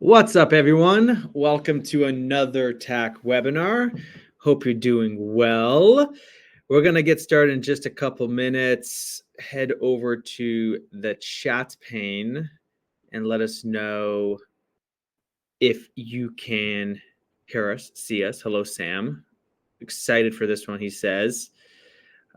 What's up, everyone? Welcome to another TAC webinar. Hope you're doing well. We're going to get started in just a couple minutes. Head over to the chat pane and let us know if you can hear us, see us. Hello, Sam. Excited for this one, he says.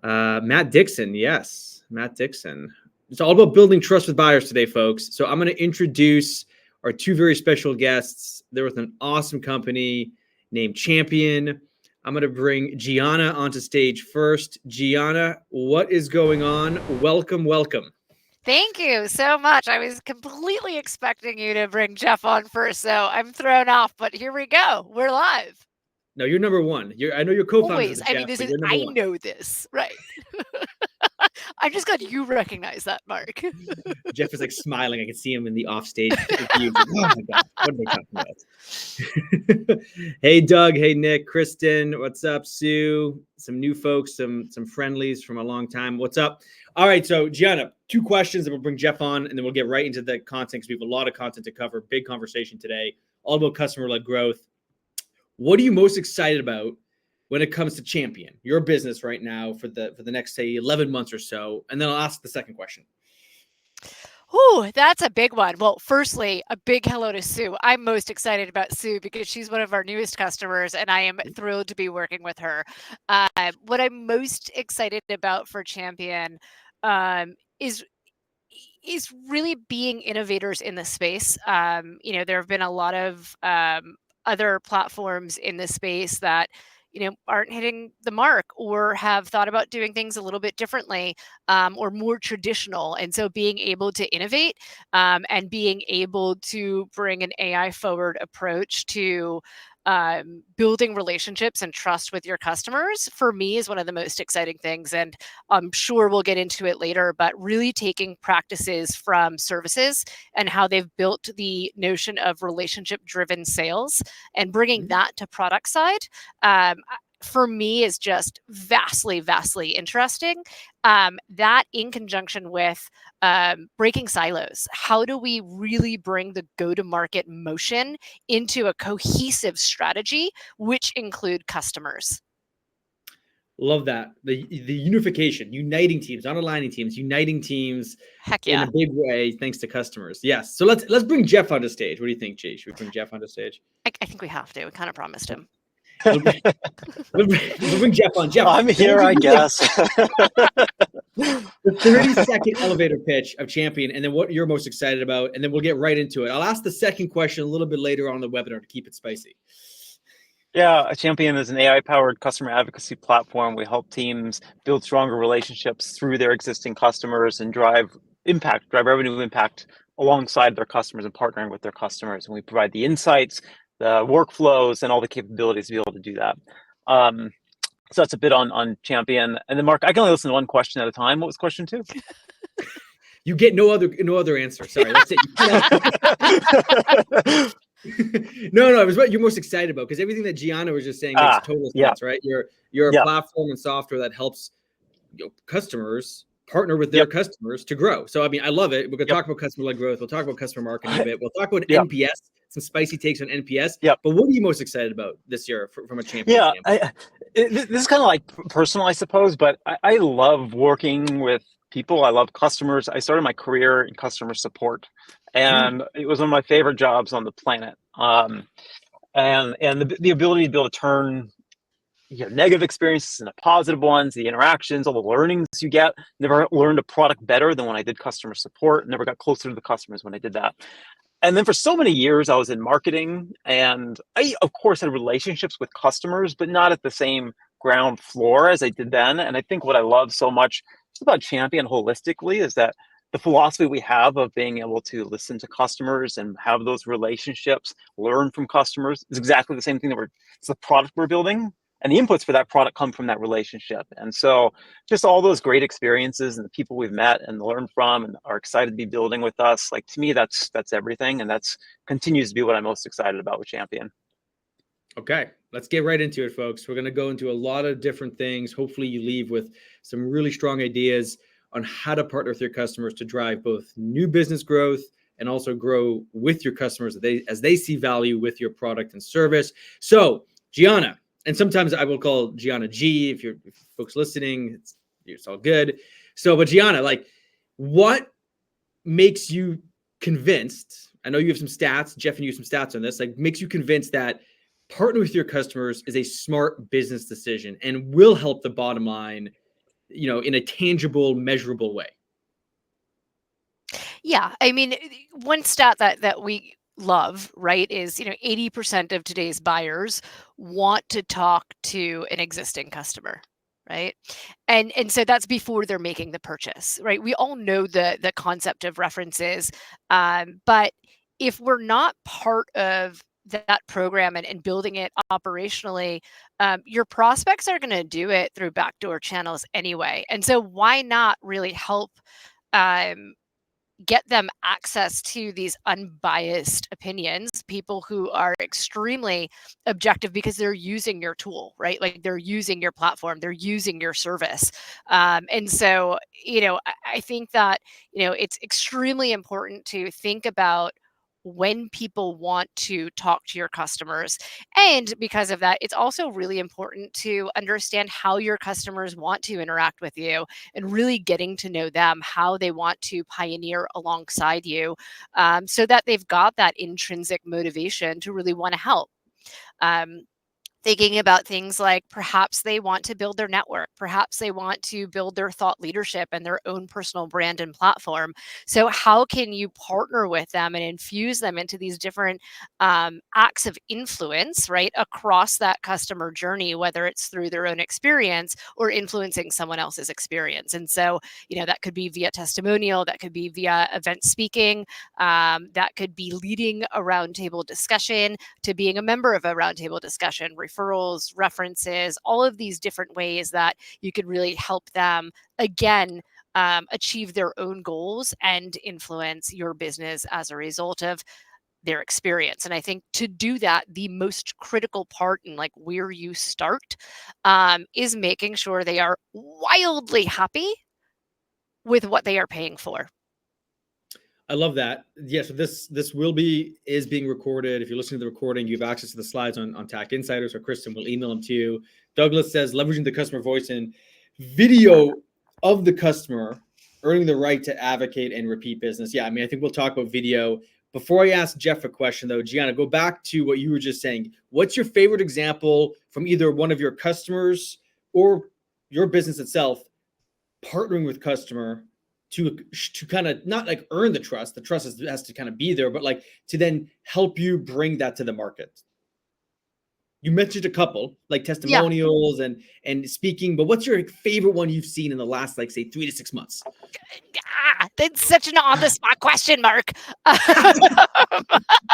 Matt Dixon, yes, Matt Dixon. It's all about building trust with buyers today, folks. So I'm going to introduce our two very special guests. They're with an awesome company named Champion. I'm going to bring Gianna onto stage first. Gianna, what is going on? Welcome, welcome. Thank you so much. I was completely expecting you to bring Jeff on first, so I'm thrown off, but here we go. We're live. No, you're number one. I know you're co-founders Always. with I Jeff, mean, this but is, you're number I one. know this, right? I'm just glad you recognize that, Mark. Jeff is like smiling. I can see him in the offstage view. Oh my God, what are they talking about? Hey, Doug. Hey, Nick. Kristen. What's up, Sue? Some new folks, some friendlies from a long time. What's up? All right, so Gianna, two questions, and we'll bring Jeff on, and then we'll get right into the content because we have a lot of content to cover. Big conversation today, all about customer-led growth. What are you most excited about when it comes to Champion, your business right now for the next, say, 11 months or so? And then I'll ask the second question. Ooh, that's a big one. Well, firstly, a big hello to Sue. I'm most excited about Sue because she's one of our newest customers, and I am thrilled to be working with her. What I'm most excited about for Champion is really being innovators in the space. There have been a lot of other platforms in this space that aren't hitting the mark or have thought about doing things a little bit differently or more traditional. And so being able to innovate and being able to bring an AI forward approach to building relationships and trust with your customers, for me, is one of the most exciting things. And I'm sure we'll get into it later, but really taking practices from services and how they've built the notion of relationship-driven sales and bringing that to product side, for me, is just vastly, vastly interesting. That in conjunction with breaking silos. How do we really bring the go-to-market motion into a cohesive strategy, which include customers? Love that. The unification, uniting teams, not aligning teams, uniting teams. Heck in yeah. a big way, thanks to customers. Yes. So let's bring Jeff onto stage. What do you think, Jay? Should we bring Jeff onto stage? I think we have to. We kind of promised him. We'll bring Jeff on. Jeff, I'm here, I guess. The 30-second elevator pitch of Champion, and then what you're most excited about, and then we'll get right into it. I'll ask the second question a little bit later on the webinar to keep it spicy. Yeah, Champion is an AI-powered customer advocacy platform. We help teams build stronger relationships through their existing customers and drive revenue impact alongside their customers and partnering with their customers. And we provide the insights, the workflows, and all the capabilities to be able to do that. So that's a bit on Champion. And then Mark, I can only listen to one question at a time. What was question two? You get no other answer. Sorry, that's it. No, it was what you're most excited about, because everything that Gianna was just saying makes total sense, right? You're a platform and software that helps customers partner with their customers to grow. So I mean, I love it. We're gonna talk about customer-led growth. We'll talk about customer marketing a bit. We'll talk about NPS, some spicy takes on NPS. But what are you most excited about this year from a Champion standpoint? This is kind of like personal, I suppose, but I love working with people. I love customers. I started my career in customer support, and it was one of my favorite jobs on the planet. And the ability to be able to turn negative experiences into positive ones, the interactions, all the learnings you get. Never learned a product better than when I did customer support. Never got closer to the customers when I did that. And then for so many years, I was in marketing, and I, of course, had relationships with customers, but not at the same ground floor as I did then. And I think what I love so much about Champion holistically is that the philosophy we have of being able to listen to customers and have those relationships, learn from customers, is exactly the same thing it's the product we're building. And the inputs for that product come from that relationship. And so just all those great experiences and the people we've met and learned from and are excited to be building with us, like, to me, that's everything. And that's continues to be what I'm most excited about with Champion. Okay, let's get right into it, folks. We're going to go into a lot of different things. Hopefully you leave with some really strong ideas on how to partner with your customers to drive both new business growth and also grow with your customers as they see value with your product and service. So Gianna, and sometimes I will call Gianna G, if folks listening, it's all good. So, but Gianna, like, what makes you convinced? I know you have some stats, Jeff, and you have some stats on this, like makes you convinced that partner with your customers is a smart business decision and will help the bottom line, in a tangible, measurable way. Yeah, I mean, one stat that we love, right, is 80% of today's buyers want to talk to an existing customer, right? And so that's before they're making the purchase, right? We all know the concept of references, but if we're not part of that program and building it operationally, your prospects are going to do it through backdoor channels anyway. And so why not really help get them access to these unbiased opinions, people who are extremely objective because they're using your tool, right? Like they're using your platform, they're using your service. And so, I think that, it's extremely important to think about when people want to talk to your customers. And because of that, it's also really important to understand how your customers want to interact with you and really getting to know them, how they want to pioneer alongside you, so that they've got that intrinsic motivation to really want to help. Thinking about things like perhaps they want to build their network, perhaps they want to build their thought leadership and their own personal brand and platform. So how can you partner with them and infuse them into these different acts of influence, right, across that customer journey, whether it's through their own experience or influencing someone else's experience? And so, that could be via testimonial, that could be via event speaking, that could be leading a roundtable discussion, to being a member of a roundtable discussion, referrals, references, all of these different ways that you could really help them, again, achieve their own goals and influence your business as a result of their experience. And I think to do that, the most critical part and like where you start is making sure they are wildly happy with what they are paying for. I love that. Yeah, so this is being recorded. If you're listening to the recording, you have access to the slides on TAC Insiders, or Kristen will email them to you. Douglas says, leveraging the customer voice and video of the customer, earning the right to advocate and repeat business. Yeah, I mean, I think we'll talk about video. Before I ask Jeff a question, though, Gianna, go back to what you were just saying. What's your favorite example from either one of your customers or your business itself partnering with customer to kind of not like earn the trust has to kind of be there, but like to then help you bring that to the market? You mentioned a couple like testimonials and speaking, but what's your favorite one you've seen in the last, like, say, 3 to 6 months? That's such an on the spot question, Mark. I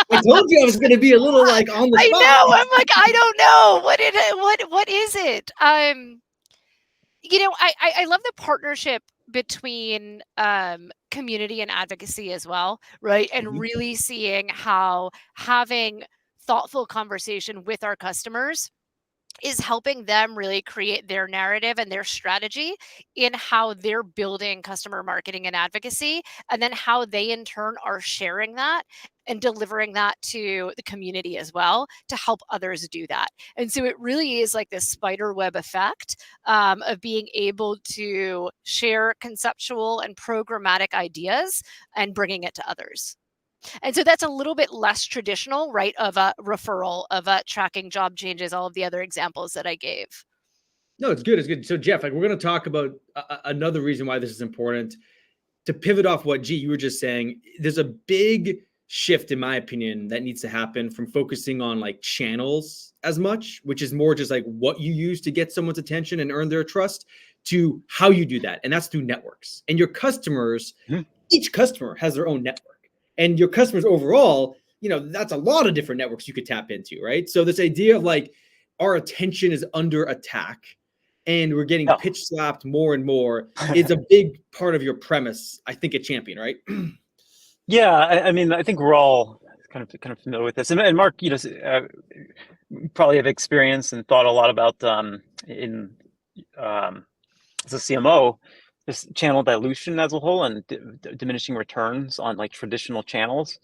told you I was going to be a little like on the spot. I know. I'm like, I don't know. What is it? I love the partnership between community and advocacy as well, right? And really seeing how having thoughtful conversation with our customers is helping them really create their narrative and their strategy in how they're building customer marketing and advocacy, and then how they in turn are sharing that and delivering that to the community as well to help others do that. And so it really is like this spider web effect of being able to share conceptual and programmatic ideas and bringing it to others. And so that's a little bit less traditional, right, of a referral, of a tracking job changes, all of the other examples that I gave. No, it's good. It's good. So Jeff, like, we're going to talk about another reason why this is important. To pivot off what you were just saying, there's a big shift, in my opinion, that needs to happen from focusing on like channels as much, which is more just like what you use to get someone's attention and earn their trust, to how you do that. And that's through networks. And your customers, each customer has their own network. And your customers overall, that's a lot of different networks you could tap into, right? So this idea of like our attention is under attack and we're getting pitch slapped more and more is a big part of your premise, I think, at Champion, right? Yeah, I mean, I think we're all kind of familiar with this, and Mark, probably have experience and thought a lot about as a CMO, this channel dilution as a whole and diminishing returns on like traditional channels.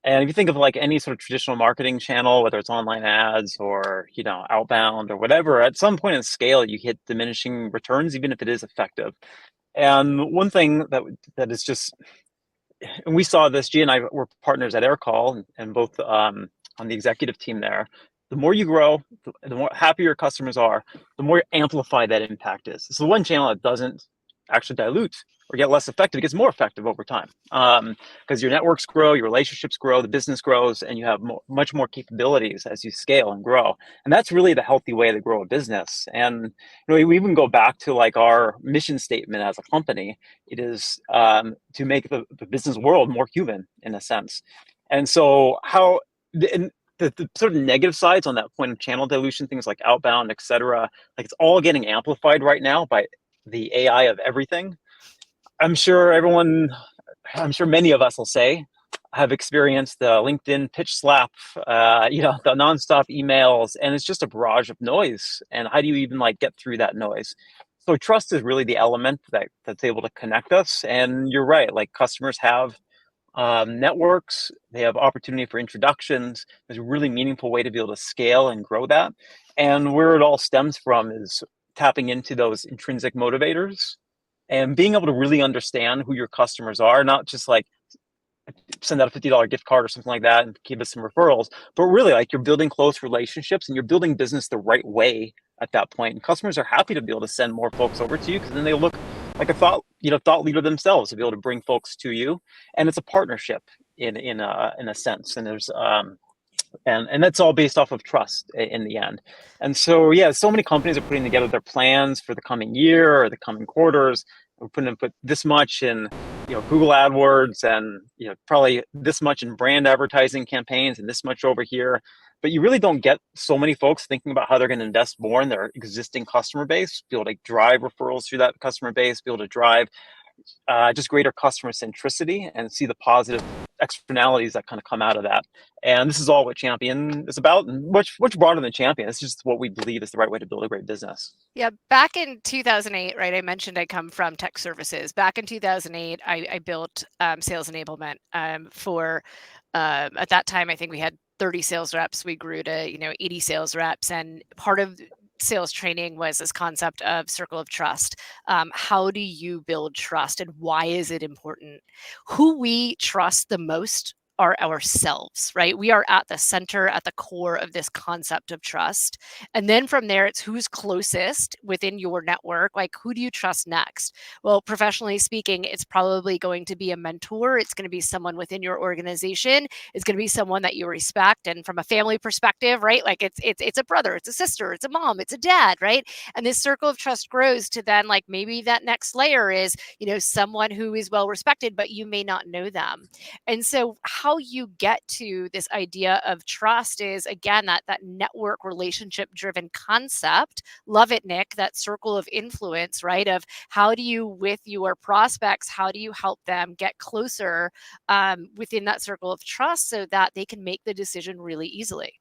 And if you think of like any sort of traditional marketing channel, whether it's online ads or, you know, outbound or whatever, at some point in scale, you hit diminishing returns, even if it is effective. And one thing that is just, and we saw this, G and I were partners at Aircall and both on the executive team there. The more you grow, the more happier your customers are, the more amplified that impact is. So one channel that doesn't actually dilute or get less effective, it gets more effective over time. Because your networks grow, your relationships grow, the business grows, and you have much more capabilities as you scale and grow. And that's really the healthy way to grow a business. And you know, we even go back to like our mission statement as a company. It is to make the business world more human in a sense. And so how the sort of negative sides on that point of channel dilution, things like outbound, et cetera, like it's all getting amplified right now by the AI of everything. I'm sure many of us will say have experienced the LinkedIn pitch slap, you know, the nonstop emails, and it's just a barrage of noise. And how do you even like get through that noise? So trust is really the element that's able to connect us. And you're right, like customers have networks, they have opportunity for introductions. There's a really meaningful way to be able to scale and grow that. And where it all stems from is tapping into those intrinsic motivators and being able to really understand who your customers are, not just like send out a $50 gift card or something like that and give us some referrals, but really like you're building close relationships and you're building business the right way at that point. And customers are happy to be able to send more folks over to you because then they look like a thought leader themselves to be able to bring folks to you. And it's a partnership in a sense. And there's and that's all based off of trust in the end. And so yeah, so many companies are putting together their plans for the coming year or the coming quarters. We're putting put this much in, you know, Google AdWords and, you know, probably this much in brand advertising campaigns and this much over here. But you really don't get so many folks thinking about how they're going to invest more in their existing customer base, be able to drive referrals through that customer base, be able to drive just greater customer centricity and see the positive externalities that kind of come out of that. And this is all what Champion is about, and much broader than Champion. It's just what we believe is the right way to build a great business. Yeah, back in 2008, right? I mentioned I come from tech services. Back in 2008, I built sales enablement for. At that time, I think we had 30 sales reps. We grew to 80 sales reps, and part of sales training was this concept of circle of trust. How do you build trust, and why is it important? Who we trust the most are ourselves, right? We are at the center, at the core of this concept of trust. And then from there, it's who's closest within your network. Like, who do you trust next? Well, professionally speaking, it's probably going to be a mentor. It's going to be someone within your organization. It's going to be someone that you respect. And from a family perspective, right? Like it's a brother, it's a sister, it's a mom, it's a dad, right? And this circle of trust grows to then like maybe that next layer is, someone who is well respected, but you may not know them. And so how you get to this idea of trust is, again, that network relationship driven concept. Love it, Nick, that circle of influence, right? Of how do you, with your prospects, how do you help them get closer within that circle of trust so that they can make the decision really easily?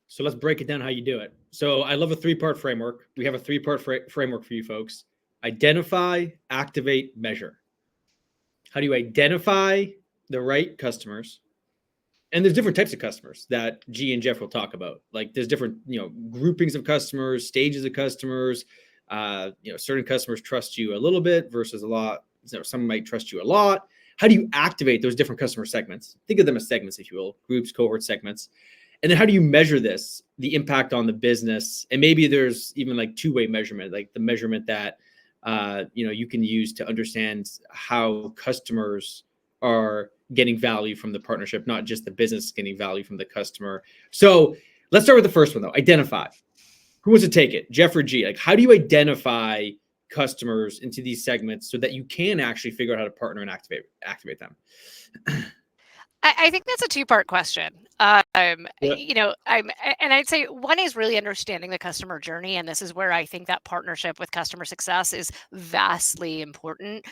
So let's break it down how you do it. So I love a three-part framework. We have a three-part framework for you folks. Identify, activate, measure. How do you identify the right customers? And there's different types of customers that G and Jeff will talk about. Like there's different, groupings of customers, stages of customers. Certain customers trust you a little bit versus a lot. Some might trust you a lot. How do you activate those different customer segments? Think of them as segments, if you will, groups, cohort segments. And then how do you measure this, the impact on the business? And maybe there's even like two-way measurement, like the measurement that, you can use to understand how customers are getting value from the partnership, not just the business getting value from the customer. So let's start with the first one though, identify. Who wants to take it? Jeff or G? Like, how do you identify customers into these segments so that you can actually figure out how to partner and activate them? I think that's a two-part question. And I'd say one is really understanding the customer journey. And this is where I think that partnership with customer success is vastly important.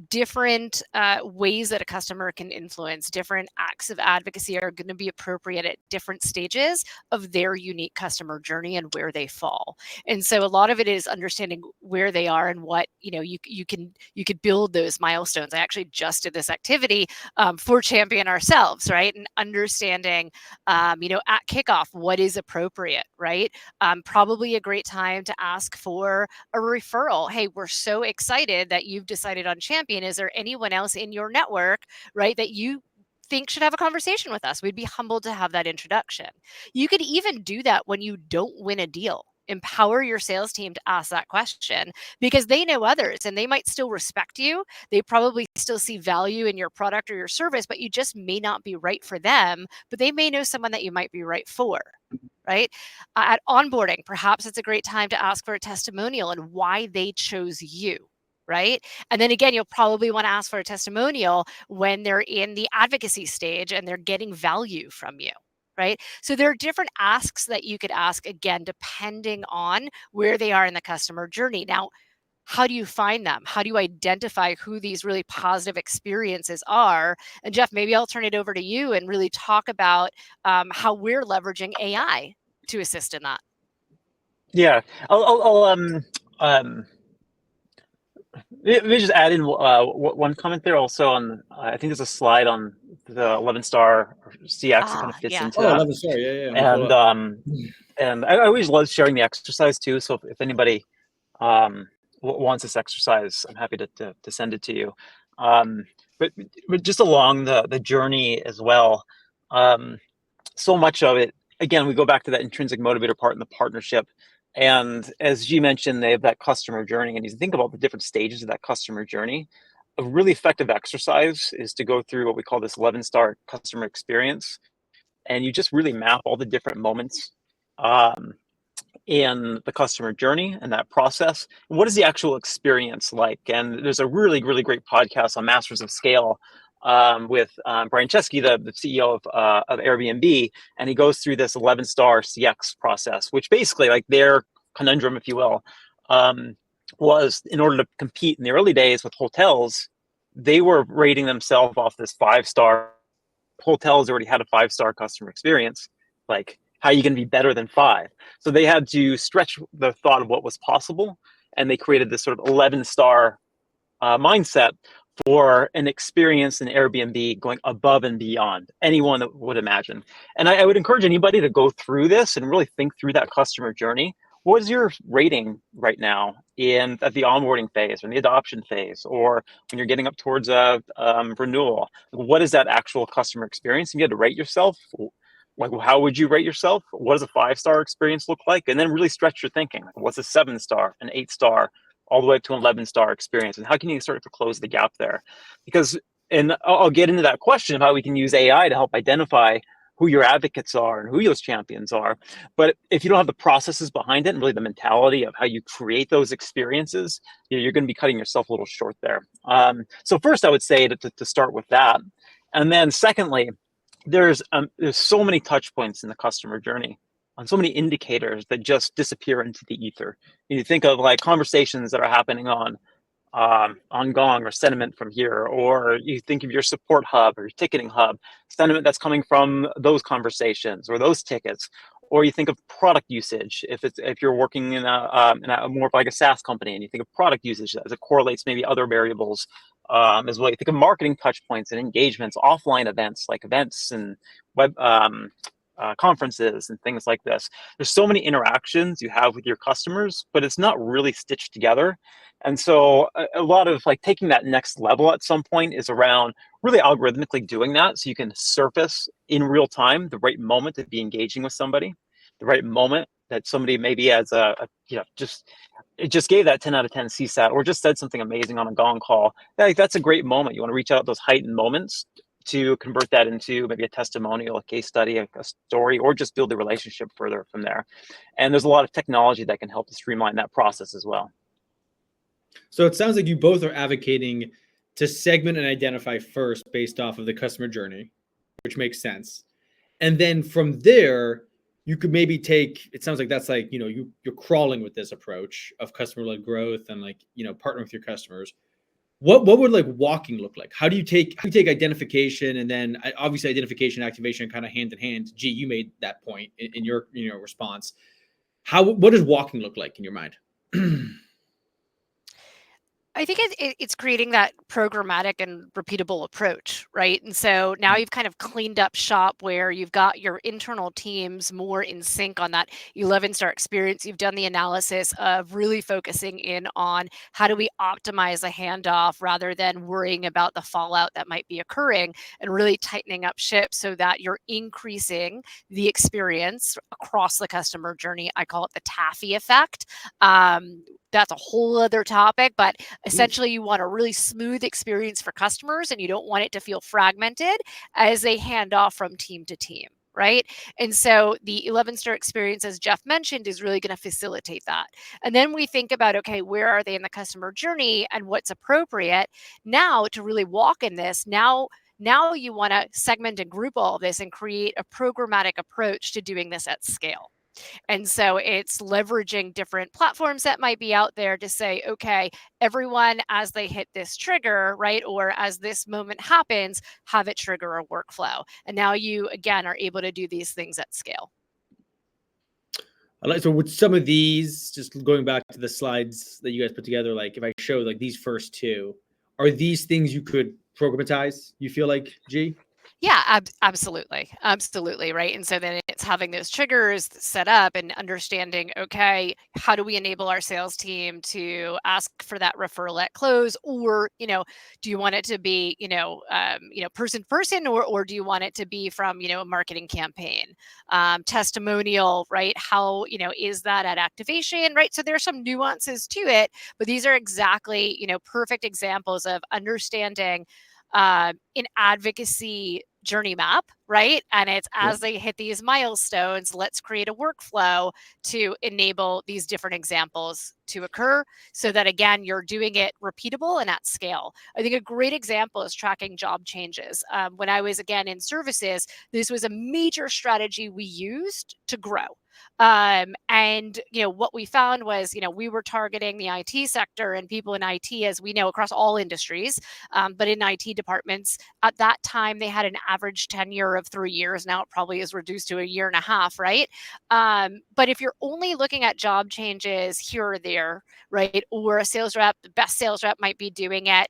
Different ways that a customer can influence, different acts of advocacy are going to be appropriate at different stages of their unique customer journey and where they fall. And so a lot of it is understanding where they are and what, you could build those milestones. I actually just did this activity for Champion ourselves, right? And understanding at kickoff, what is appropriate, right? Probably a great time to ask for a referral. Hey, we're so excited that you've decided on Champion. Is there anyone else in your network, right, that you think should have a conversation with us? We'd be humbled to have that introduction. You could even do that when you don't win a deal. Empower your sales team to ask that question because they know others and they might still respect you. They probably still see value in your product or your service, but you just may not be right for them, but they may know someone that you might be right for, right? At onboarding, perhaps it's a great time to ask for a testimonial and why they chose you. Right. And then again, you'll probably want to ask for a testimonial when they're in the advocacy stage and they're getting value from you. Right. So there are different asks that you could ask, again, depending on where they are in the customer journey. Now, how do you find them? How do you identify who these really positive experiences are? And Jeff, maybe I'll turn it over to you and really talk about how we're leveraging AI to assist in that. Yeah, let me just add in one comment there also on, I think there's a slide on the 11-star CX that kind of fits into that. 11-star, yeah. And I always love sharing the exercise too. So if anybody wants this exercise, I'm happy to send it to you. But just along the journey as well, so much of it, again, we go back to that intrinsic motivator part in the partnership. And as you mentioned, they have that customer journey. And you think about the different stages of that customer journey. A really effective exercise is to go through what we call this 11-star customer experience. And you just really map all the different moments in the customer journey and that process. What is the actual experience like? And there's a really, really great podcast on Masters of Scale with Brian Chesky, the CEO of Airbnb, and he goes through this 11-star CX process, which basically, like, their conundrum, if you will, was in order to compete in the early days with hotels, they were rating themselves off this 5-star. Hotels already had a 5-star customer experience. Like, how are you going to be better than 5? So they had to stretch the thought of what was possible, and they created this sort of 11-star mindset for an experience in Airbnb going above and beyond anyone would imagine. And I would encourage anybody to go through this and really think through that customer journey. What is your rating right now at the onboarding phase or in the adoption phase, or when you're getting up towards a renewal? What is that actual customer experience? And you had to rate yourself. Like, how would you rate yourself? What does a 5-star experience look like? And then really stretch your thinking. What's a 7-star, an 8-star, all the way up to an 11-star experience? And how can you start to close the gap there? Because, and I'll get into that question of how we can use AI to help identify who your advocates are and who those champions are. But if you don't have the processes behind it and really the mentality of how you create those experiences, you're going to be cutting yourself a little short there. So first, I would say to start with that. And then secondly, there's so many touch points in the customer journey, on so many indicators that just disappear into the ether. You think of like conversations that are happening on Gong or Sentiment from here, or you think of your support hub or your ticketing hub, sentiment that's coming from those conversations or those tickets. Or you think of product usage if you're working in a more like a SaaS company, and you think of product usage as it correlates maybe other variables as well. You think of marketing touch points and engagements, offline events like events and web conferences and things like this. There's so many interactions you have with your customers, but it's not really stitched together. And so a lot of like taking that next level at some point is around really algorithmically doing that, so you can surface in real time the right moment to be engaging with somebody, the right moment that somebody maybe has just gave that 10 out of 10 CSAT or just said something amazing on a Gong call. That's a great moment. You want to reach out those heightened moments to convert that into maybe a testimonial, a case study, a story, or just build the relationship further from there. And there's a lot of technology that can help to streamline that process as well. So it sounds like you both are advocating to segment and identify first based off of the customer journey, which makes sense. And then from there, you could maybe take, it sounds like that's like, you're crawling with this approach of customer-led growth and like, partnering with your customers. What would like walking look like? How do you take identification, and then obviously identification and activation kind of hand in hand? Gee, you made that point in your response. What does walking look like in your mind? I think it's creating that programmatic and repeatable approach, right? And so now you've kind of cleaned up shop where you've got your internal teams more in sync on that 11-star experience. You've done the analysis of really focusing in on how do we optimize a handoff rather than worrying about the fallout that might be occurring, and really tightening up ship so that you're increasing the experience across the customer journey. I call it the taffy effect. That's a whole other topic, but essentially you want a really smooth experience for customers, and you don't want it to feel fragmented as they hand off from team to team, right? And so the 11-star experience, as Jeff mentioned, is really going to facilitate that. And then we think about, okay, where are they in the customer journey and what's appropriate now to really walk in this. Now you want to segment and group all of this and create a programmatic approach to doing this at scale. And so it's leveraging different platforms that might be out there to say, okay, everyone, as they hit this trigger, right, or as this moment happens, have it trigger a workflow. And now you, again, are able to do these things at scale. So with some of these, just going back to the slides that you guys put together, like if I show like these first two, are these things you could programatize, you feel like, G? Yeah, absolutely, right? And so then it's having those triggers set up and understanding, okay, how do we enable our sales team to ask for that referral at close? Or, do you want it to be, person to person, or do you want it to be from, a marketing campaign, testimonial, right? How, is that at activation, right? So there's some nuances to it, but these are exactly, perfect examples of understanding an advocacy journey map, right? And it's as they hit these milestones, let's create a workflow to enable these different examples to occur so that, again, you're doing it repeatable and at scale. I think a great example is tracking job changes. When I was, again, in services, this was a major strategy we used to grow. And what we found was, we were targeting the IT sector and people in IT, as we know, across all industries, but in IT departments at that time, they had an average tenure of 3 years. Now it probably is reduced to a year and a half, right? But if you're only looking at job changes here or there, right, or a sales rep, the best sales rep might be doing it,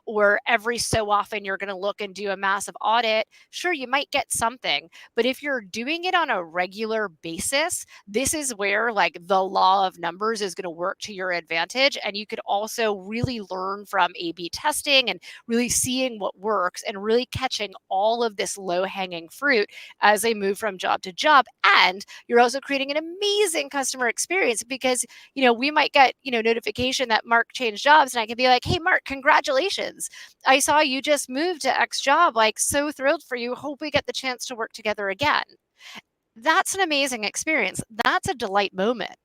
or every so often you're going to look and do a massive audit, sure, you might get something. But if you're doing it on a regular basis, this is where like the law of numbers is going to work to your advantage. And you could also really learn from A/B testing and really seeing what works and really catching all of this low-hanging fruit as they move from job to job. And you're also creating an amazing customer experience because, we might get, notification that Mark changed jobs, and I can be like, hey, Mark, congratulations. I saw you just moved to X job. Like, so thrilled for you. Hope we get the chance to work together again. That's an amazing experience. That's a delight moment,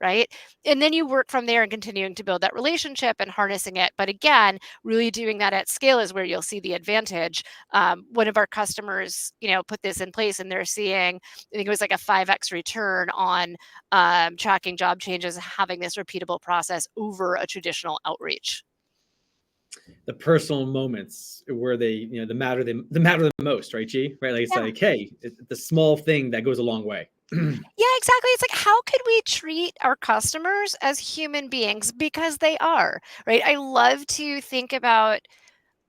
right? And then you work from there and continuing to build that relationship and harnessing it. But again, really doing that at scale is where you'll see the advantage. One of our customers, put this in place, and they're seeing, I think it was like a 5x return on tracking job changes, having this repeatable process over a traditional outreach. The personal moments where they, the matter the most, right, G? Right, like it's like, hey, the small thing that goes a long way. Yeah, exactly. It's like, how could we treat our customers as human beings? Because they are, right? I love to think about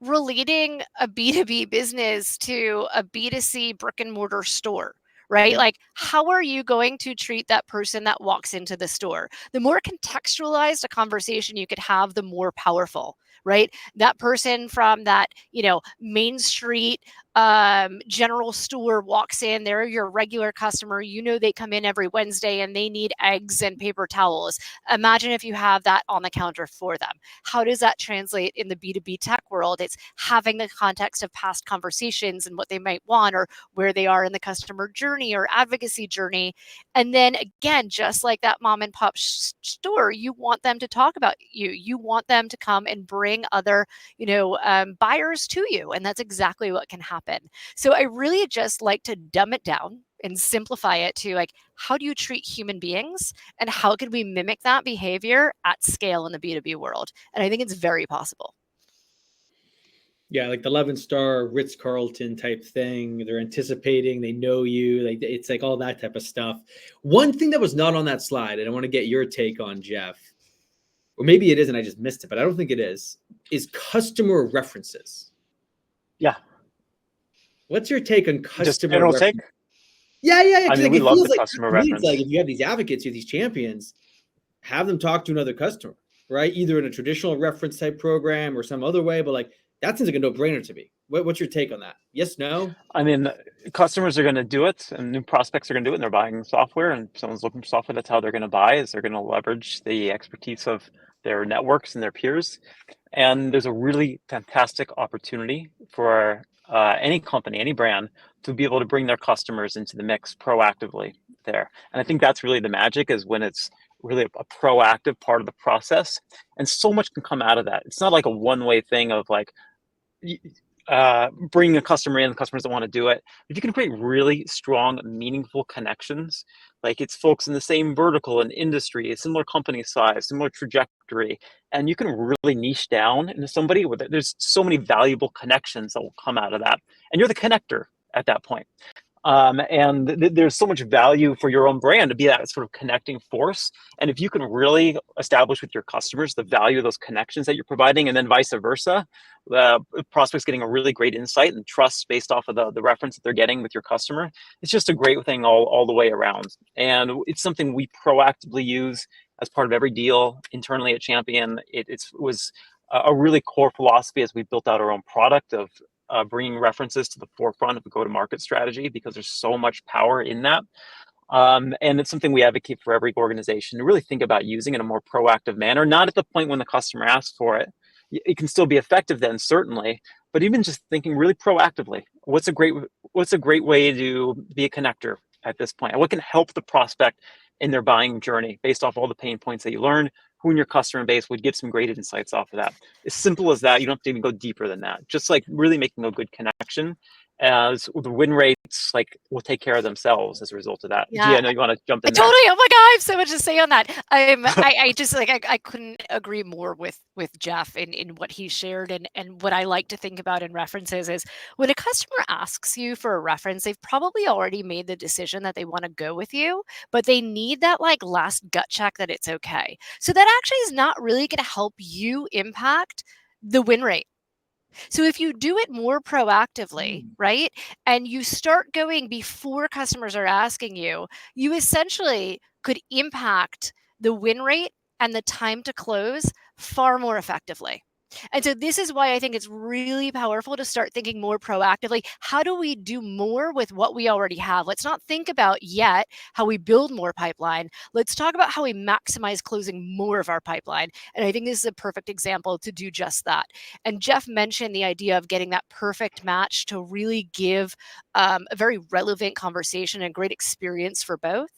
relating a B2B business to a B2C brick and mortar store, right? Yeah. Like, how are you going to treat that person that walks into the store? The more contextualized a conversation you could have, the more powerful, right? That person from that, Main Street general store walks in, they're your regular customer, they come in every Wednesday and they need eggs and paper towels. Imagine if you have that on the counter for them. How does that translate in the B2B tech world? It's having the context of past conversations and what they might want, or where they are in the customer journey or advocacy journey. And then again, just like that mom and pop store, you want them to talk about you. You want them to come and bring bring other, buyers to you. And that's exactly what can happen. So I really just like to dumb it down and simplify it to like, how do you treat human beings and how can we mimic that behavior at scale in the B2B world? And I think it's very possible. Yeah, like the 11-star Ritz-Carlton type thing. They're anticipating, they know you, like it's like all that type of stuff. One thing that was not on that slide, and I want to get your take on, Jeff, or maybe it is and I just missed it, but I don't think it is customer references. Yeah. What's your take on customer Just general references? take? Yeah. I mean, Like, we it love feels the like, customer to me, reference. it's like if you have these advocates, you have these champions, have them talk to another customer, right? Either in a traditional reference type program or some other way, but like that seems like a no-brainer to me. What's your take on that? Yes, no? I mean, customers are going to do it, and new prospects are going to do it, and they're buying software, and if someone's looking for software, that's how they're going to buy, is they're going to leverage the expertise of their networks and their peers. And there's a really fantastic opportunity for any company, any brand, to be able to bring their customers into the mix proactively there. And I think that's really the magic, is when it's really a proactive part of the process. And so much can come out of that. It's not like a one-way thing of like, bringing a customer in, the customers don't want to do it. If you can create really strong, meaningful connections, like it's folks in the same vertical and industry, a similar company size, similar trajectory, and you can really niche down into somebody with it. There's so many valuable connections that will come out of that. And you're the connector at that point. And there's so much value for your own brand to be that sort of connecting force. And if you can really establish with your customers the value of those connections that you're providing, and then vice versa, the prospect's getting a really great insight and trust based off of the reference that they're getting with your customer, it's just a great thing all the way around. And it's something we proactively use as part of every deal internally at Champion. It was a really core philosophy as we built out our own product of bringing references to the forefront of the go-to-market strategy, because there's so much power in that. And it's something we advocate for every organization to really think about using in a more proactive manner, not at the point when the customer asks for it. It can still be effective then, certainly, but even just thinking really proactively, what's a great way to be a connector at this point? And what can help the prospect in their buying journey based off all the pain points that you learned? Who in your customer base would get some great insights off of that? As simple as that. You don't have to even go deeper than that. Just like really making a good connection, as the win rates like will take care of themselves as a result of that. Yeah. Gia, I know you want to jump in there. Totally. Oh my God, I have so much to say on that. I just like I couldn't agree more with Jeff in what he shared, and what I like to think about in references is when a customer asks you for a reference, they've probably already made the decision that they want to go with you, but they need that like last gut check that it's okay. So that actually is not really going to help you impact the win rate. So if you do it more proactively, right, and you start going before customers are asking you, you essentially could impact the win rate and the time to close far more effectively. And so this is why I think it's really powerful to start thinking more proactively. How do we do more with what we already have? Let's not think about yet how we build more pipeline. Let's talk about how we maximize closing more of our pipeline. And I think this is a perfect example to do just that. And Jeff mentioned the idea of getting that perfect match to really give a very relevant conversation and great experience for both.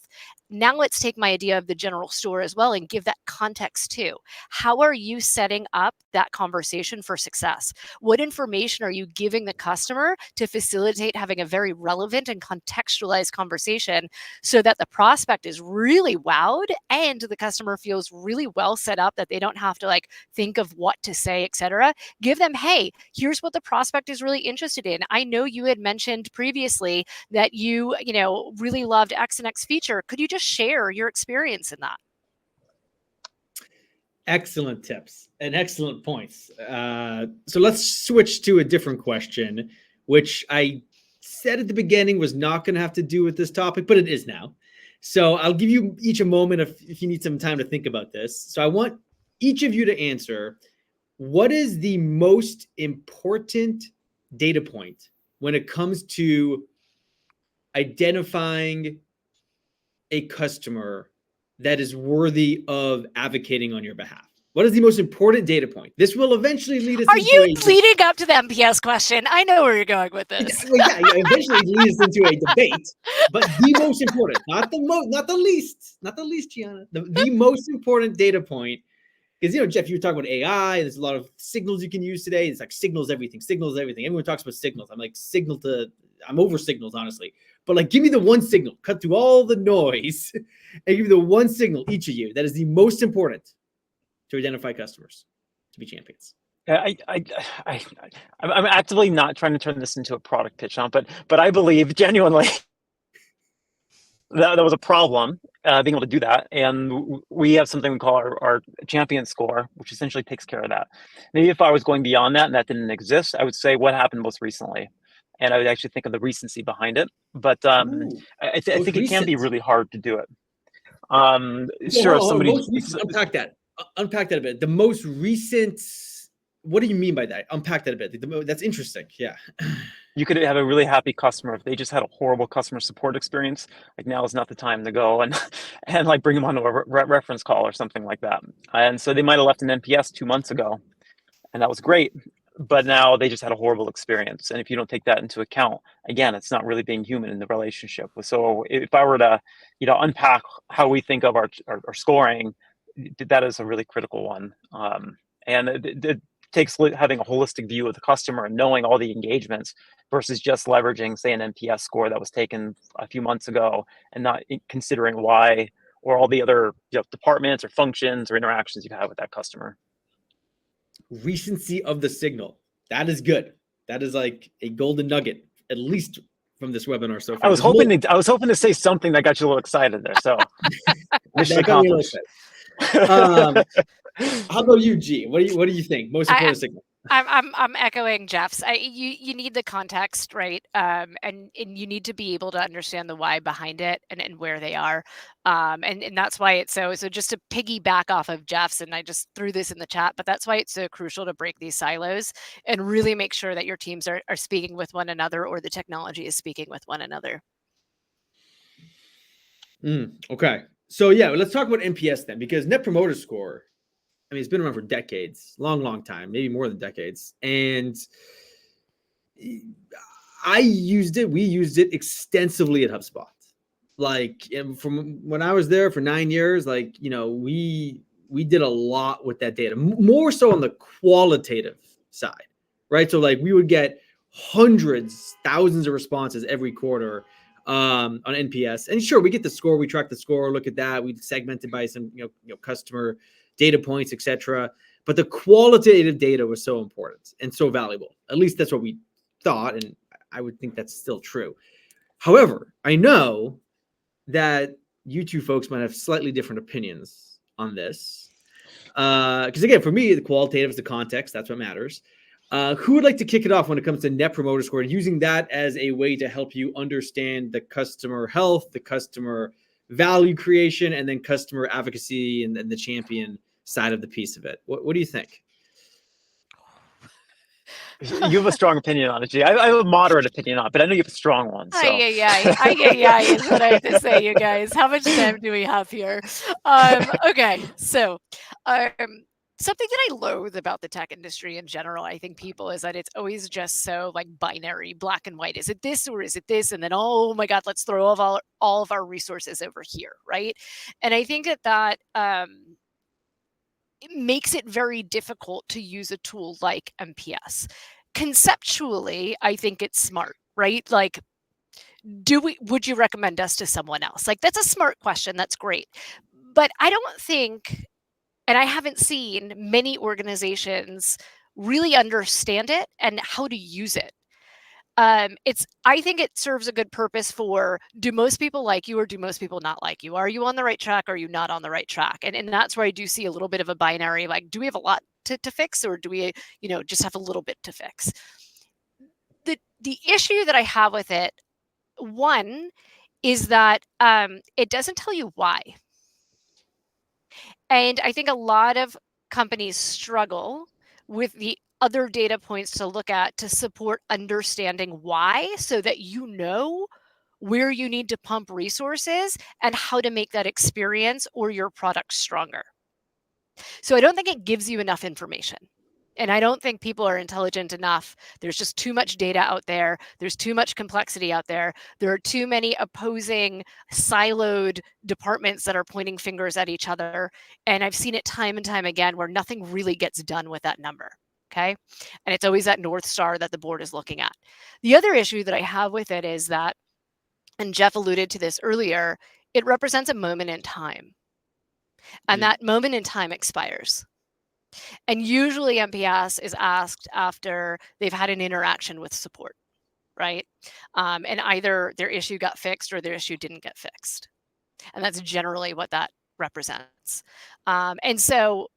Now let's take my idea of the general store as well and give that context too. How are you setting up that conversation for success? What information are you giving the customer to facilitate having a very relevant and contextualized conversation so that the prospect is really wowed and the customer feels really well set up, that they don't have to like think of what to say, etc. Give them, hey, here's what the prospect is really interested in. I know you had mentioned previously that you really loved X and X feature. Could you just share your experience in that? Excellent tips and excellent points. So let's switch to a different question, which I said at the beginning was not going to have to do with this topic, but it is now. So I'll give you each a moment if you need some time to think about this. So I want each of you to answer, what is the most important data point when it comes to identifying a customer that is worthy of advocating on your behalf? What is the most important data point? This will eventually lead us. Are you leading up to the MPS question? I know where you're going with this. Well, yeah, eventually lead us into a debate. But the most important, not the least, Gianna. The most important data point Because, you know, Jeff, you were talking about AI. There's a lot of signals you can use today. It's like signals everything, signals everything. Everyone talks about signals. I'm like, I'm over signals, honestly. But like, give me the one signal, cut through all the noise, and give me the one signal, each of you, that is the most important to identify customers, to be champions. I'm actively not trying to turn this into a product pitch, but I believe genuinely that was a problem, being able to do that. And we have something we call our champion score, which essentially takes care of that. Maybe if I was going beyond that and that didn't exist, I would say what happened most recently. And I would actually think of the recency behind it. But I think it can be really hard to do it. Sure, somebody unpack that a bit. The most recent, what do you mean by that? Unpack that a bit. That's interesting. Yeah. You could have a really happy customer if they just had a horrible customer support experience. Like, now is not the time to go and like bring them onto a reference call or something like that. And so they might have left an NPS 2 months ago, and that was great. But now they just had a horrible experience. And if you don't take that into account, again, it's not really being human in the relationship. So if I were to, unpack how we think of our scoring, that is a really critical one. And it takes having a holistic view of the customer and knowing all the engagements versus just leveraging, say, an NPS score that was taken a few months ago and not considering why or all the other departments or functions or interactions you've had with that customer. Recency of the signal. That is good. That is like a golden nugget, at least from this webinar so far. I was hoping to say something that got you a little excited there. So mission accomplished. How about you, G? What do you think? Most important signal. I'm echoing Jeff's. You need the context, right? And you need to be able to understand the why behind it and where they are. And that's why it's so just to piggyback off of Jeff's, and I just threw this in the chat, but that's why it's so crucial to break these silos and really make sure that your teams are speaking with one another, or the technology is speaking with one another. Okay. So yeah, let's talk about NPS then, because Net Promoter Score, I mean, it's been around for decades, long time, maybe more than decades. And we used it extensively at HubSpot. Like, from when I was there for 9 years, like, we did a lot with that data, more so on the qualitative side, right? So like, we would get hundreds, thousands of responses every quarter on NPS. And sure, we get the score, we track the score, look at that, we segment it by some, customer data points, etc. But the qualitative data was so important and so valuable. At least that's what we thought, and I would think that's still true. However, I know that you two folks might have slightly different opinions on this. Because again, for me, the qualitative is the context. That's what matters. Who would like to kick it off when it comes to Net Promoter Score, using that as a way to help you understand the customer health, the customer value creation, and then customer advocacy and the champion side of the piece of it? What do you think? You have a strong opinion on it, G. I have a moderate opinion on it, but I know you have a strong one. So. Ay, is what I have to say, you guys. How much time do we have here? Okay, so something that I loathe about the tech industry in general, I think, people, is that it's always just so like binary, black and white. Is it this or is it this? And then, oh my God, let's throw all of our resources over here, right? And I think that it makes it very difficult to use a tool like NPS. Conceptually, I think it's smart, right? Like, would you recommend us to someone else? Like, that's a smart question. That's great. But I don't think, and I haven't seen many organizations really understand it and how to use it. I think it serves a good purpose for, do most people like you or do most people not like you? Are you on the right track? Or are you not on the right track? And that's where I do see a little bit of a binary, like, do we have a lot to fix, or do we, just have a little bit to fix? The issue that I have with it, one, is that it doesn't tell you why. And I think a lot of companies struggle with the other data points to look at to support understanding why, so that you know where you need to pump resources and how to make that experience or your product stronger. So I don't think it gives you enough information. And I don't think people are intelligent enough. There's just too much data out there. There's too much complexity out there. There are too many opposing, siloed departments that are pointing fingers at each other. And I've seen it time and time again where nothing really gets done with that number. Okay. And it's always that North Star that the board is looking at. The other issue that I have with it is that, and Jeff alluded to this earlier, it represents a moment in time. And that moment in time expires. And usually NPS is asked after they've had an interaction with support, right? And either their issue got fixed or their issue didn't get fixed. And that's generally what that represents. And so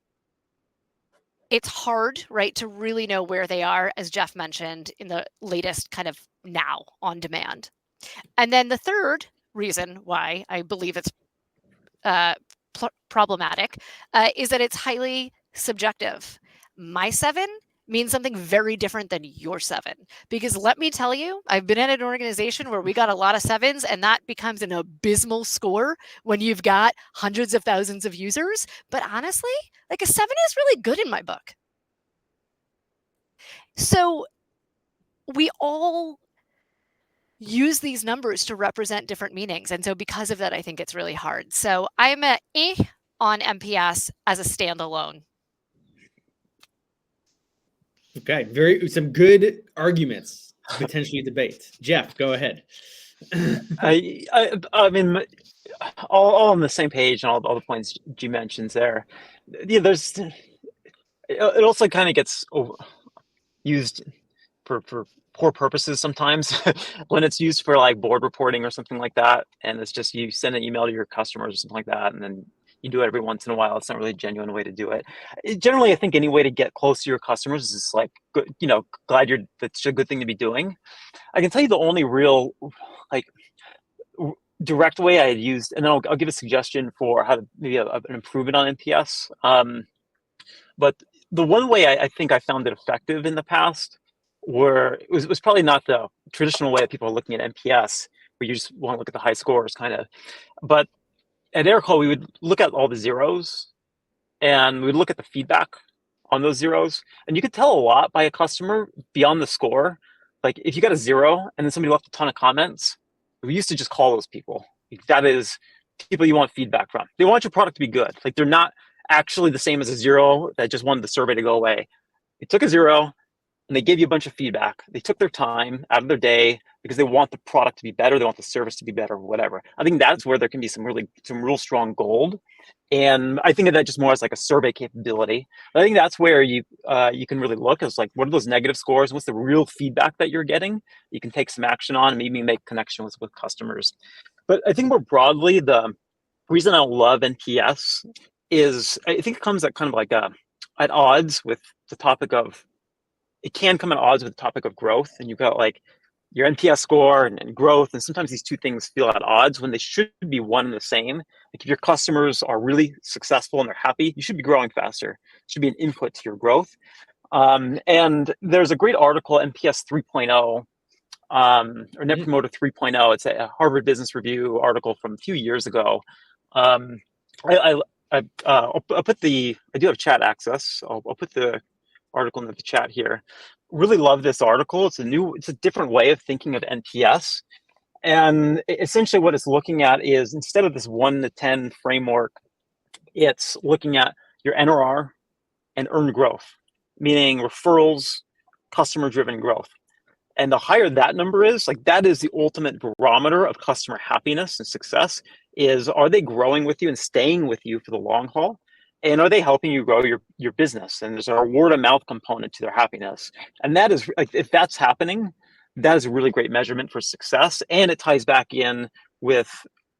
it's hard, right, to really know where they are, as Jeff mentioned, in the latest kind of now on demand. And then the third reason why I believe it's problematic is that it's highly subjective. My 7 means something very different than your 7. Because let me tell you, I've been at an organization where we got a lot of 7s, and that becomes an abysmal score when you've got hundreds of thousands of users. But honestly, like a 7 is really good in my book. So we all use these numbers to represent different meanings. And so because of that, I think it's really hard. So I'm a on NPS as a standalone. Okay, some good arguments to potentially debate. Jeff, go ahead. I mean, all on the same page and all the points G mentions there. Yeah, it also kind of gets used for poor purposes sometimes when it's used for like board reporting or something like that, and it's just you send an email to your customers or something like that, and then you do it every once in a while. It's not really a genuine way to do it. Generally, I think any way to get close to your customers is like good, glad that's a good thing to be doing. I can tell you the only real like direct way I had used, and then I'll give a suggestion for how to maybe an improvement on NPS. But the one way I think I found it effective in the past it was probably not the traditional way that people are looking at NPS, where you just want to look at the high scores kind of. But at Aircall, we would look at all the zeros and we'd look at the feedback on those zeros. And you could tell a lot by a customer beyond the score. Like if you got a 0 and then somebody left a ton of comments, we used to just call those people. That is people you want feedback from. They want your product to be good. Like they're not actually the same as a 0 that just wanted the survey to go away. They took a 0 and they gave you a bunch of feedback. They took their time out of their day because they want the product to be better. They want the service to be better, whatever. I think that's where there can be some real strong gold. And I think of that just more as like a survey capability. I think that's where you can really look is like, what are those negative scores? What's the real feedback that you're getting? You can take some action on and maybe make connections with customers. But I think more broadly, the reason I love NPS is I think it comes at kind of like at odds with the topic of, it can come at odds with the topic of growth. And you've got like your NPS score and growth. And sometimes these two things feel at odds when they should be one and the same. Like if your customers are really successful and they're happy, you should be growing faster. It should be an input to your growth. And there's a great article, NPS 3.0, or Net Promoter 3.0. It's a Harvard Business Review article from a few years ago. I'll put I do have chat access. I'll put the article in the chat here. Really love this article. It's a different way of thinking of NPS. And essentially what it's looking at is, instead of this 1 to 10 framework, it's looking at your NRR and earned growth, meaning referrals, customer-driven growth. And the higher that number is, like that is the ultimate barometer of customer happiness and success, is are they growing with you and staying with you for the long haul? And are they helping you grow your business? And there's a word of mouth component to their happiness. And that is like, if that's happening, that is a really great measurement for success. And it ties back in with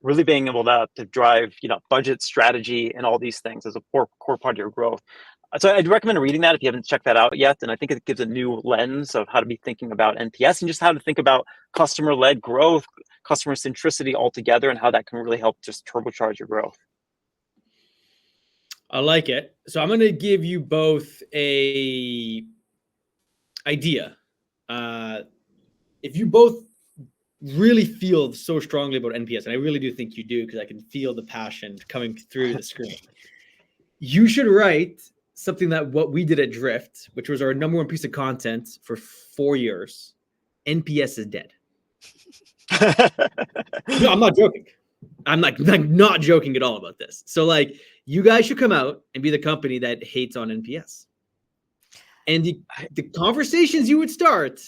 really being able to drive, budget strategy and all these things as a core part of your growth. So I'd recommend reading that if you haven't checked that out yet. And I think it gives a new lens of how to be thinking about NPS and just how to think about customer-led growth, customer centricity altogether, and how that can really help just turbocharge your growth. I like it. So I'm going to give you both a idea. If you both really feel so strongly about NPS, and I really do think you do because I can feel the passion coming through the screen, you should write something that what we did at Drift, which was our number one piece of content for 4 years. NPS is dead. No, I'm not joking. I'm like not joking at all about this. So like, you guys should come out and be the company that hates on NPS. And the conversations you would start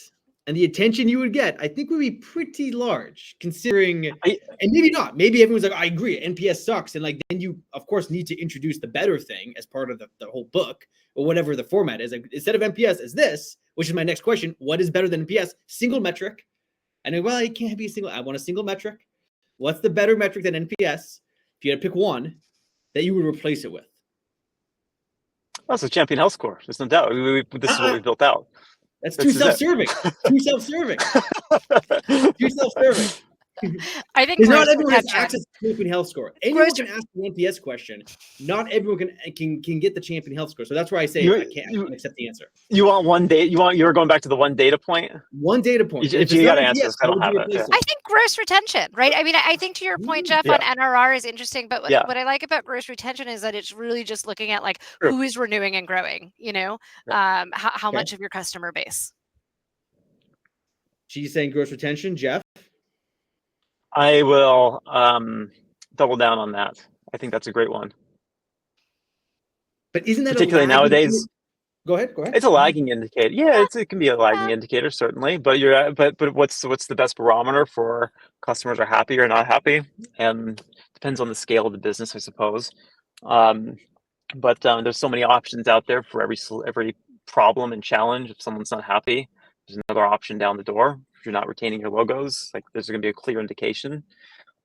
and the attention you would get, I think would be pretty large, considering, and maybe not. Maybe everyone's like, I agree, NPS sucks. And like, then you, of course, need to introduce the better thing as part of the whole book or whatever the format is. Like, instead of NPS as this, which is my next question, what is better than NPS? Single metric. And well, it can't be a single, I want a single metric. What's the better metric than NPS? If you had to pick one that you would replace it with. Oh, it's a champion health score. There's no doubt. This is what we built out. That's too self-serving. Too self-serving. Too self-serving. I think not everyone has access to champion health score. Anyone can ask the NPS question. Not everyone can get the champion health score. So that's why I say I can't accept the answer. You want one data? You're going back to the one data point. One data point. You got to answer this. I don't have it. Yeah. I think gross retention, right? I mean, I think to your point, Jeff, on NRR is interesting. But what I like about gross retention is that it's really just looking at like who is renewing and growing. You know, how much of your customer base. She's saying gross retention, Jeff. I will double down on that. I think that's a great one. But isn't that particularly nowadays? Go ahead. It's a lagging indicator. Yeah, it can be a lagging indicator certainly. But but what's the best barometer for customers are happy or not happy? And depends on the scale of the business, I suppose. But there's so many options out there for every problem and challenge. If someone's not happy, there's another option down the door. If you're not retaining your logos, like there's going to be a clear indication.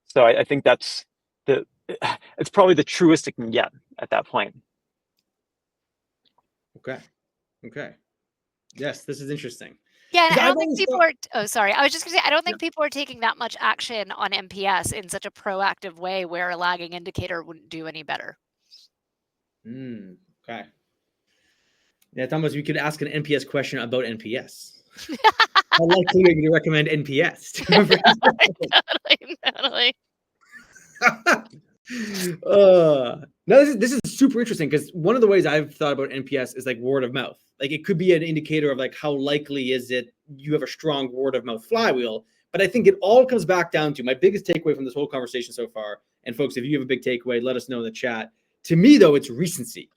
So I think it's probably the truest it can get at that point. Okay. Yes, this is interesting. Yeah, and I don't think people are. Oh, sorry. I was just going to say I don't think people are taking that much action on NPS in such a proactive way where a lagging indicator wouldn't do any better. Okay. Yeah, it's almost we could ask an NPS question about NPS. How likely are you to recommend NPS? Totally. No, this is super interesting because one of the ways I've thought about NPS is like word of mouth. Like it could be an indicator of like how likely is it you have a strong word of mouth flywheel. But I think it all comes back down to my biggest takeaway from this whole conversation so far. And folks, if you have a big takeaway, let us know in the chat. To me, though, it's recency.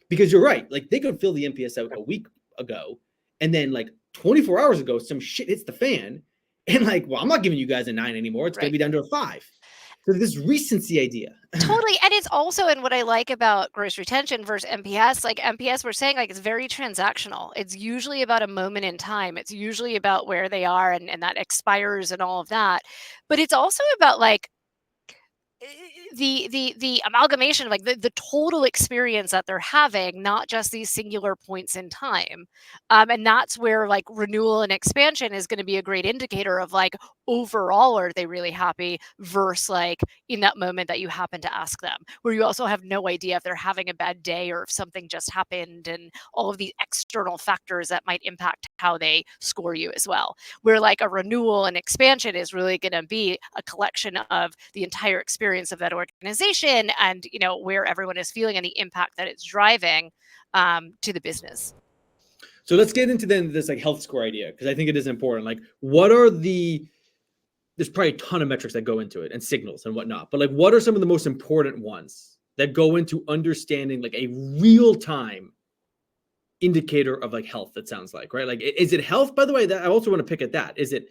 Because you're right. Like they could fill the NPS out a week ago. And then like 24 hours ago, some shit hits the fan. And like, well, I'm not giving you guys a 9 anymore. It's going to be down to a 5. So this recency idea. Totally. And it's also, and what I like about gross retention versus NPS, like NPS, we're saying like it's very transactional. It's usually about a moment in time. It's usually about where they are and that expires and all of that. But it's also about like the amalgamation of like the total experience that they're having, not just these singular points in time. And that's where like renewal and expansion is going to be a great indicator of like overall, are they really happy versus like in that moment that you happen to ask them, where you also have no idea if they're having a bad day or if something just happened and all of these external factors that might impact how they score you as well. Where like a renewal and expansion is really going to be a collection of the entire experience of that organization and, you know, where everyone is feeling and the impact that it's driving to the business. So let's get into then this like health score idea, because I think it is important. Like, what are there's probably a ton of metrics that go into it and signals and whatnot, but like, what are some of the most important ones that go into understanding like a real-time indicator of like health? That sounds like, right? Like, is it health, by the way? That I also want to pick at that. Is it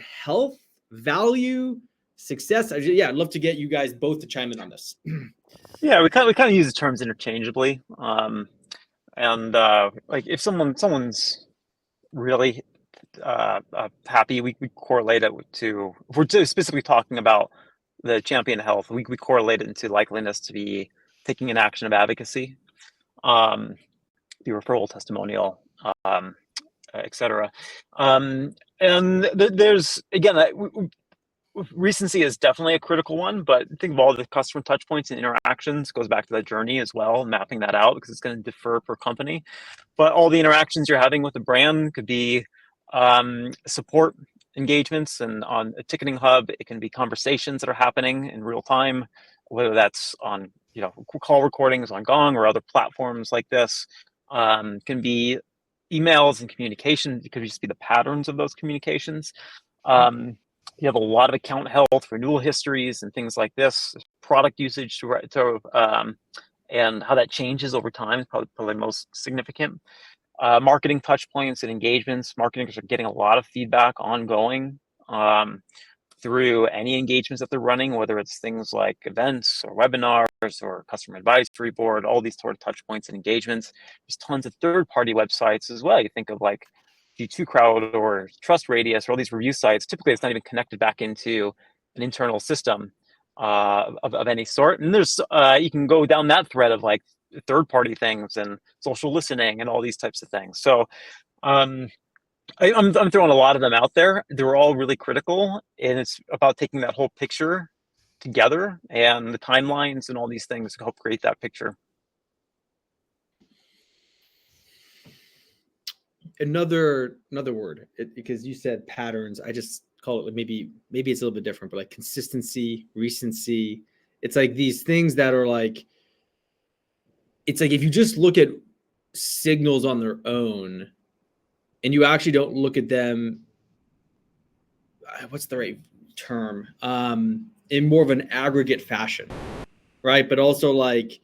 health, value, success? Yeah, I'd love to get you guys both to chime in on this. Yeah, we kind of use the terms interchangeably. Like if someone's really happy, we correlate it to, if we're specifically talking about the champion health, we correlate it into likeliness to be taking an action of advocacy, the referral testimonial, etc. And there's, again, recency is definitely a critical one, but think of all the customer touch points and interactions, goes back to that journey as well, mapping that out, because it's going to differ per company. But all the interactions you're having with the brand could be support engagements, and on a ticketing hub, it can be conversations that are happening in real time, whether that's on call recordings on Gong or other platforms like this. Can be emails and communication. It could just be the patterns of those communications. You have a lot of account health, renewal histories, and things like this. Product usage and how that changes over time is probably most significant. Marketing touch points and engagements. Marketers are getting a lot of feedback ongoing through any engagements that they're running, whether it's things like events or webinars or customer advisory board, all these sort of touch points and engagements. There's tons of third-party websites as well. You think of like G2 Crowd or Trust Radius or all these review sites. Typically, it's not even connected back into an internal system of any sort. And there's you can go down that thread of like third-party things and social listening and all these types of things. So I'm throwing a lot of them out there. They're all really critical, and it's about taking that whole picture together and the timelines and all these things to help create that picture. Another word, because you said patterns, I just call it maybe it's a little bit different, but like consistency, recency. It's like these things that are like, it's like if you just look at signals on their own and you actually don't look at them, what's the right term, in more of an aggregate fashion, right? But also like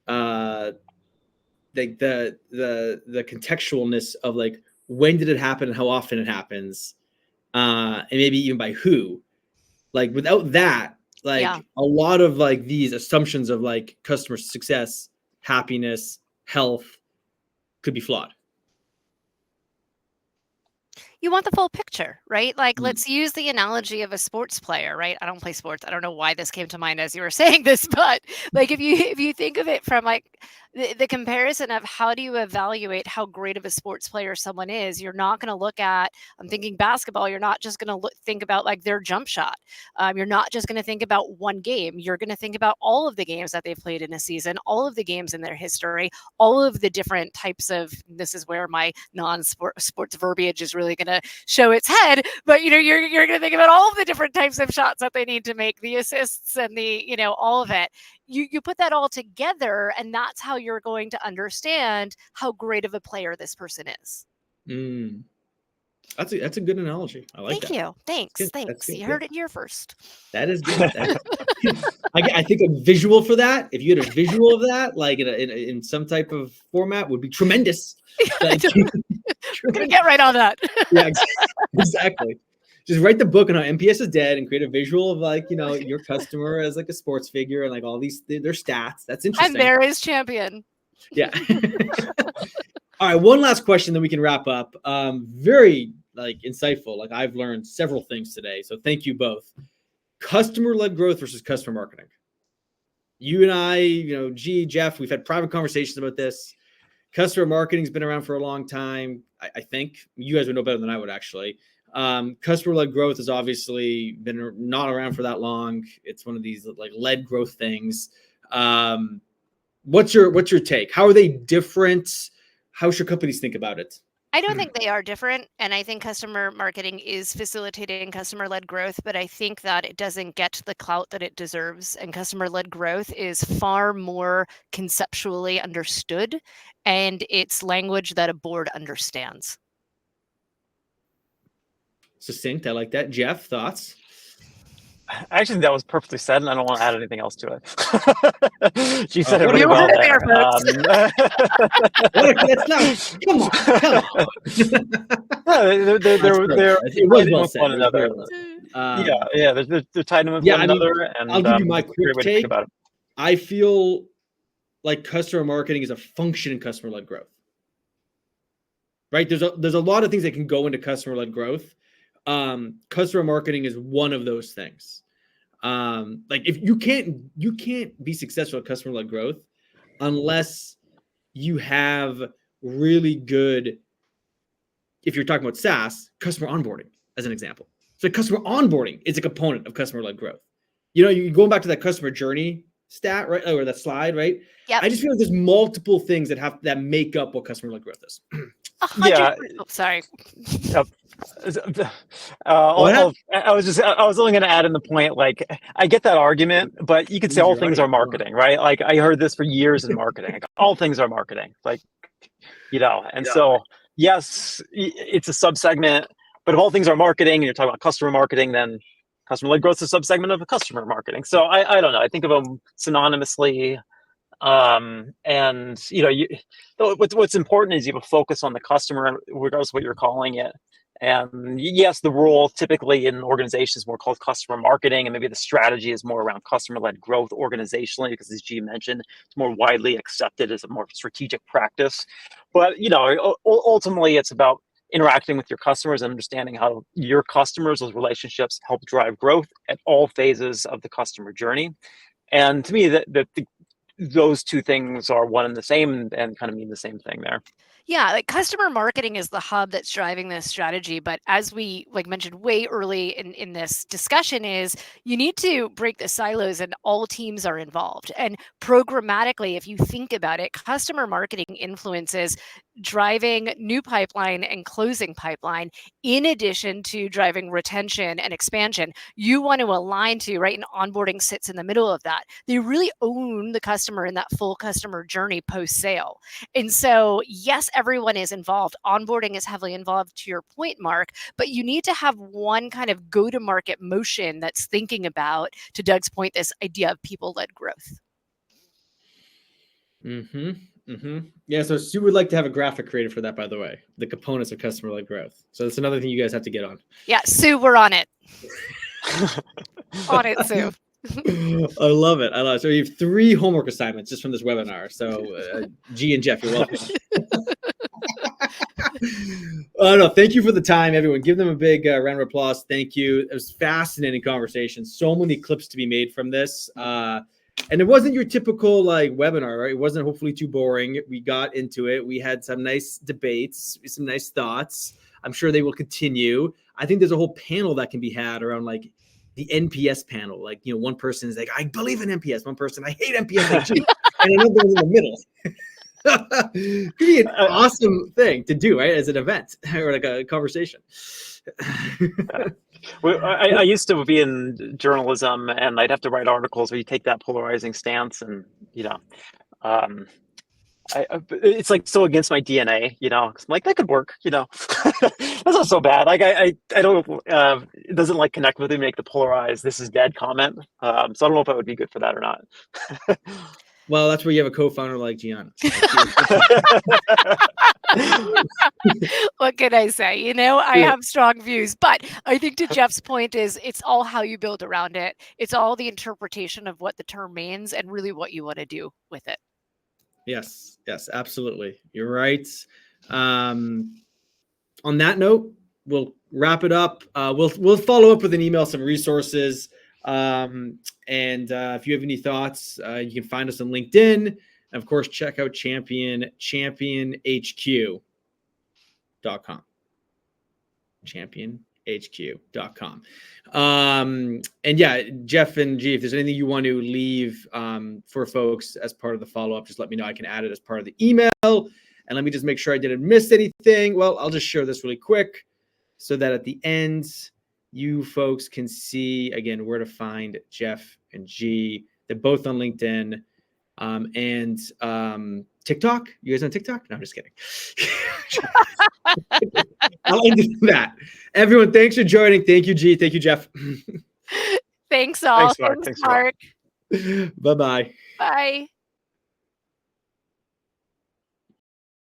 the contextualness of like, when did it happen and how often it happens, and maybe even by who. Like without that, like a lot of like these assumptions of like customer success, happiness, health could be flawed. You want the full picture, right? Like, let's use the analogy of a sports player, right? I don't play sports. I don't know why this came to mind as you were saying this, but like if you think of it from like the comparison of how do you evaluate how great of a sports player someone is, you're not going to look at, I'm thinking basketball, you're not just going to think about like their jump shot. You're not just going to think about one game. You're going to think about all of the games that they've played in a season, all of the games in their history, all of the different types of, this is where my non-sports verbiage is really going to show its head, but you're going to think about all of the different types of shots that they need to make, the assists and the, all of it. You put that all together, and that's how you're going to understand how great of a player this person is. That's a good analogy. I like that. Thank you. Thanks. Thanks. You heard it here first. That is good. I think a visual for that, if you had a visual of that, like in some type of format, would be tremendous. Like, we're gonna get right on that. Yeah, exactly. Just write the book on how MPS is dead and create a visual of like, your customer as like a sports figure and like all these their stats. That's interesting. And there is champion. Yeah. All right, one last question, then we can wrap up. Very like insightful. Like I've learned several things today, so thank you both. Customer-led growth versus customer marketing. You and I, Jeff, we've had private conversations about this. Customer marketing's been around for a long time. I think you guys would know better than I would actually. Customer-led growth has obviously been not around for that long. It's one of these like led growth things. What's your take? How are they different? How should companies think about it? I don't think they are different. And I think customer marketing is facilitating customer-led growth, but I think that it doesn't get the clout that it deserves. And customer-led growth is far more conceptually understood, and it's language that a board understands. Succinct. I like that. Jeff, thoughts? Actually, that was perfectly said, and I don't want to add anything else to it. She said it really well there. Come on. They're well with one another. They're tied in with one another. And I'll give you my quick take. I feel like customer marketing is a function in customer-led growth. Right? There's a lot of things that can go into customer-led growth. Customer marketing is one of those things. Like if you can't be successful at customer-led growth unless you have really good, if you're talking about SaaS, customer onboarding as an example. So customer onboarding is a component of customer-led growth. You're going back to that customer journey stat, right? Or that slide, right? Yeah. I just feel like there's multiple things that make up what customer-led growth is. Yeah. Oh, sorry. Yep. I was only going to add in the point, like, I get that argument, but you could say Who's all your things are audience? marketing, right? Like, I heard this for years in marketing. Like, all things are marketing, like, and Yeah. so yes, it's a subsegment, but if all things are marketing and you're talking about customer marketing, then customer-led growth is a subsegment of customer marketing. So I don't know. I think of them synonymously. And what's important is you have a focus on the customer, regardless of what you're calling it. And yes, the role typically in organizations is more called customer marketing, and maybe the strategy is more around customer-led growth organizationally, because as G mentioned, it's more widely accepted as a more strategic practice. But ultimately, it's about interacting with your customers and understanding how your customers, those relationships, help drive growth at all phases of the customer journey. And to me, those two things are one and the same and kind of mean the same thing there. Yeah, like customer marketing is the hub that's driving this strategy. But as we mentioned way early in this discussion, is you need to break the silos and all teams are involved. And programmatically, if you think about it, customer marketing influences driving new pipeline and closing pipeline, in addition to driving retention and expansion. You want to align to, right? And onboarding sits in the middle of that. They really own the customer in that full customer journey post sale. And so, yes, everyone is involved. Onboarding is heavily involved, to your point, Mark, but you need to have one kind of go-to-market motion that's thinking about, to Doug's point, this idea of people-led growth. Yeah, so Sue would like to have a graphic created for that, by the way, the components of customer-led growth. So that's another thing you guys have to get on. Yeah, Sue, we're on it. On it, Sue. I love it. So you have 3 homework assignments just from this webinar. So G and Jeff, you're welcome. No, thank you for the time, everyone. Give them a big round of applause. Thank you. It was fascinating conversation. So many clips to be made from this. And it wasn't your typical webinar, right? It wasn't hopefully too boring. We got into it. We had some nice debates, some nice thoughts. I'm sure they will continue. I think there's a whole panel that can be had around the NPS panel. One person is like, I believe in NPS. One person, I hate NPS. And another one's in the middle. Could be an awesome thing to do, right? As an event or a conversation. Well, I used to be in journalism, and I'd have to write articles where you take that polarizing stance, and it's so against my DNA, because I'm like, that could work, that's not so bad. I don't, it doesn't connect with me, make the polarized, this is dead comment. So I don't know if I would be good for that or not. Well, that's where you have a co-founder like Gianna. What can I say? I have strong views, but I think to Jeff's point is it's all how you build around it. It's all the interpretation of what the term means and really what you want to do with it. Yes, absolutely. You're right. On that note, we'll wrap it up. We'll follow up with an email, some resources. And if you have any thoughts, you can find us on LinkedIn. And of course, check out championhq.com. championhq.com. And yeah, Jeff and G, if there's anything you want to leave for folks as part of the follow-up, just let me know. I can add it as part of the email. And let me just make sure I didn't miss anything. Well, I'll just share this really quick so that at the end, you folks can see, again, where to find Jeff and G. They're both on LinkedIn and TikTok. You guys on TikTok? No, I'm just kidding. I'll end that. Everyone, thanks for joining. Thank you, G. Thank you, Jeff. Thanks all. Thanks, Mark. Mark. Bye-bye. Bye.